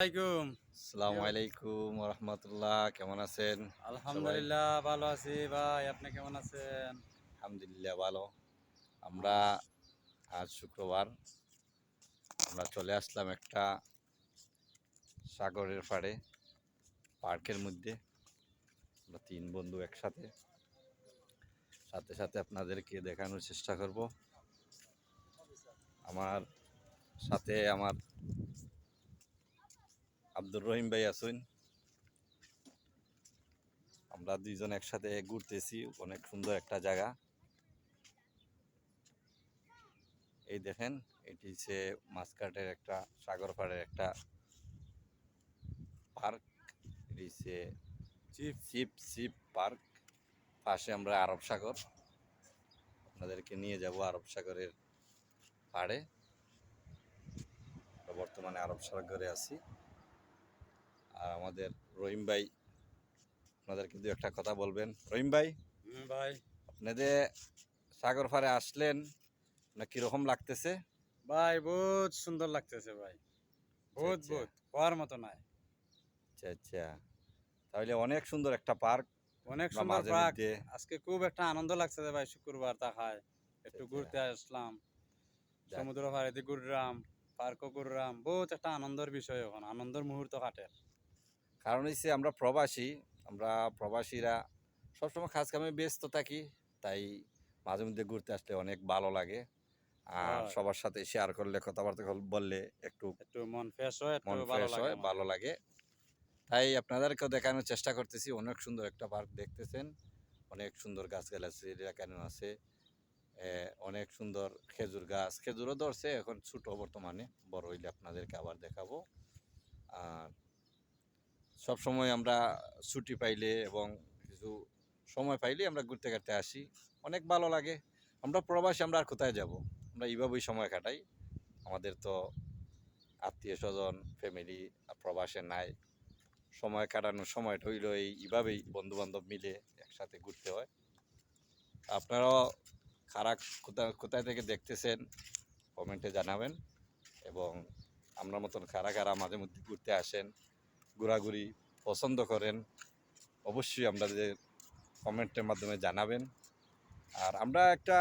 আলাইকুম। আসসালামু আলাইকুম রহমতুল্লাহ, কেমন আছেন সবাই? আলহামদুলিল্লাহ ভালো আছি ভাই। আপনি কেমন আছেন? আলহামদুলিল্লাহ ভালো। আমরা আহ, আজ শুক্রবার, আমরা চলে আসলাম একটা সাগরের পাড়ে, পার্কের মধ্যে। আমরা তিন বন্ধু একসাথে, সাথে সাথে আপনাদেরকে দেখানোর চেষ্টা করব। আমার সাথে আমার আব্দুর রহিম ভাই আছেন। আমরা দুইজন একসাথে ঘুরতেছি, অনেক সুন্দর একটা জায়গা। এই দেখেন, এটি হচ্ছে মাছঘাটের একটা সাগর পাড়ের একটা পার্ক। এটি হচ্ছে চিফ। Sheep sheep park. পাশে আমরা আরব সাগর, আপনাদেরকে নিয়ে যাব আরব সাগরের পাড়ে। আমরা বর্তমানে আরব সাগরে আছি। আর আমাদের রহিম ভাই আপনাদেরকে দু একটা কথা বলবেন। রহিম ভাই, ভাই। আপনাদের সাগর পাড়ে আসলেন, না কিরকম লাগতেছে? ভাই বহুত সুন্দর লাগতেছে ভাই। আচ্ছা বহুত আচ্ছা বহুত হওয়ার মতো নাই। আচ্ছা আচ্ছা, তাহলে অনেক সুন্দর একটা পার্ক। অনেক আমরা সুন্দর মাঝে পার্ক। মধ্যে আজকে খুব একটা আনন্দ লাগছে ভাই, শুক্রবার তাহায় আচ্ছা একটু আচ্ছা, ঘুরতে আসলাম। যাক, সমুদ্র পাড়েতে ঘুরলাম, পার্কও ঘুরলাম। বহুত একটা আনন্দের বিষয়, এখন আনন্দের মুহূর্ত কাটে। কারণ হচ্ছে আমরা প্রবাসী। আমরা প্রবাসীরা সবসময় কাজ কামে ব্যস্ত থাকি, তাই মাঝে মধ্যে ঘুরতে আসলে অনেক ভালো লাগে। আর হয়, সবার সাথে শেয়ার করলে, কথাবার্তা বললে একটু একটু মন ফ্রেশ হয়, একটু মন ভালো ফ্রেশ লাগে হয়, ভালো আমাদের। লাগে। তাই আপনাদেরকেও দেখানোর চেষ্টা করতেছি। অনেক সুন্দর একটা পার্ক দেখতেছেন, অনেক সুন্দর গাছগাছালি দেখানো আছে। অনেক সুন্দর খেজুর গাছ, খেজুরও ধরছে, এখন ছোট বর্তমানে, বড় হইলে আপনাদেরকে আবার দেখাবো। আর সব সময় আমরা ছুটি পাইলে এবং কিছু সময় পাইলে আমরা ঘুরতে কাটতে আসি, অনেক ভালো লাগে। আমরা প্রবাসী, আমরা আর কোথায় যাব? আমরা এইভাবেই সময় কাটাই। আমাদের তো আত্মীয় স্বজন ফ্যামিলি প্রবাসে নাই। সময় কাটানোর সময়টা হইল এইভাবেই বন্ধু বান্ধব মিলে একসাথে ঘুরতে হয়। আপনারাও কারা কোথায় কোথায় থেকে দেখতেছেন কমেন্টে জানাবেন। এবং আমরা মতন কারা কারা মাঝে মধ্যে ঘুরতে আসেন, ঘোরাঘুরি পছন্দ করেন, অবশ্যই আপনাদের কমেন্টের মাধ্যমে জানাবেন। আর আমরা একটা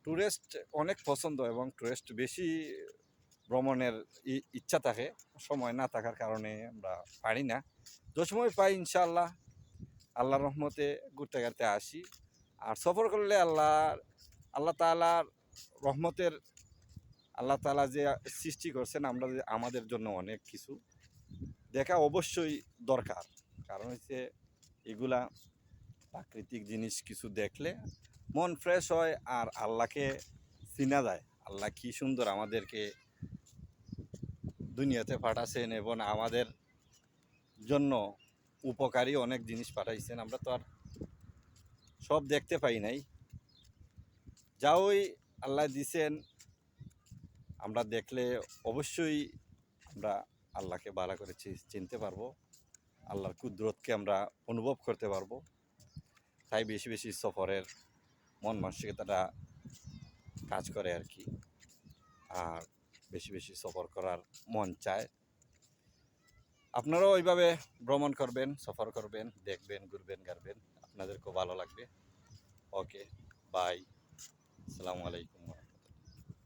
ট্যুরিস্ট অনেক পছন্দ, এবং ট্যুরিস্ট বেশি ভ্রমণের ইচ্ছা থাকে, সময় না থাকার কারণে আমরা পারি না। যে সময় পাই ইনশাআল্লাহ আল্লাহর রহমতে ঘুরতে ঘুরতে আসি। আর সফর করলে আল্লাহ আল্লাহ তাআলার রহমতের, আল্লাহ তাআলা যে সৃষ্টি করছেন আমরা যে আমাদের জন্য অনেক কিছু দেখা অবশ্যই দরকার। কারণ হচ্ছে এগুলা প্রাকৃতিক জিনিস কিছু দেখলে মন ফ্রেশ হয়, আর আল্লাহকে চিনা যায়। আল্লাহ কি সুন্দর আমাদেরকে দুনিয়াতে পাঠাছেন, এবং আমাদের জন্য উপকারী অনেক জিনিস পাঠাইছেন। আমরা তো আর সব দেখতে পাই নাই, যা ওই আল্লাহ দিছেন আমরা দেখলে অবশ্যই আমরা আল্লাহকে ভালো করে চিনতে পারবো, আল্লাহর কুদরতকে আমরা অনুভব করতে পারবো। তাই বেশি বেশি সফরের মন মানসিকতাটা কাজ করে আর কি। আর বেশি বেশি সফর করার মন চায়। আপনারাও ওইভাবে ভ্রমণ করবেন, সফর করবেন, দেখবেন, ঘুরবেন, গাড়বেন, আপনাদেরকেও ভালো লাগবে। ওকে, বাই, আসসালামু আলাইকুম।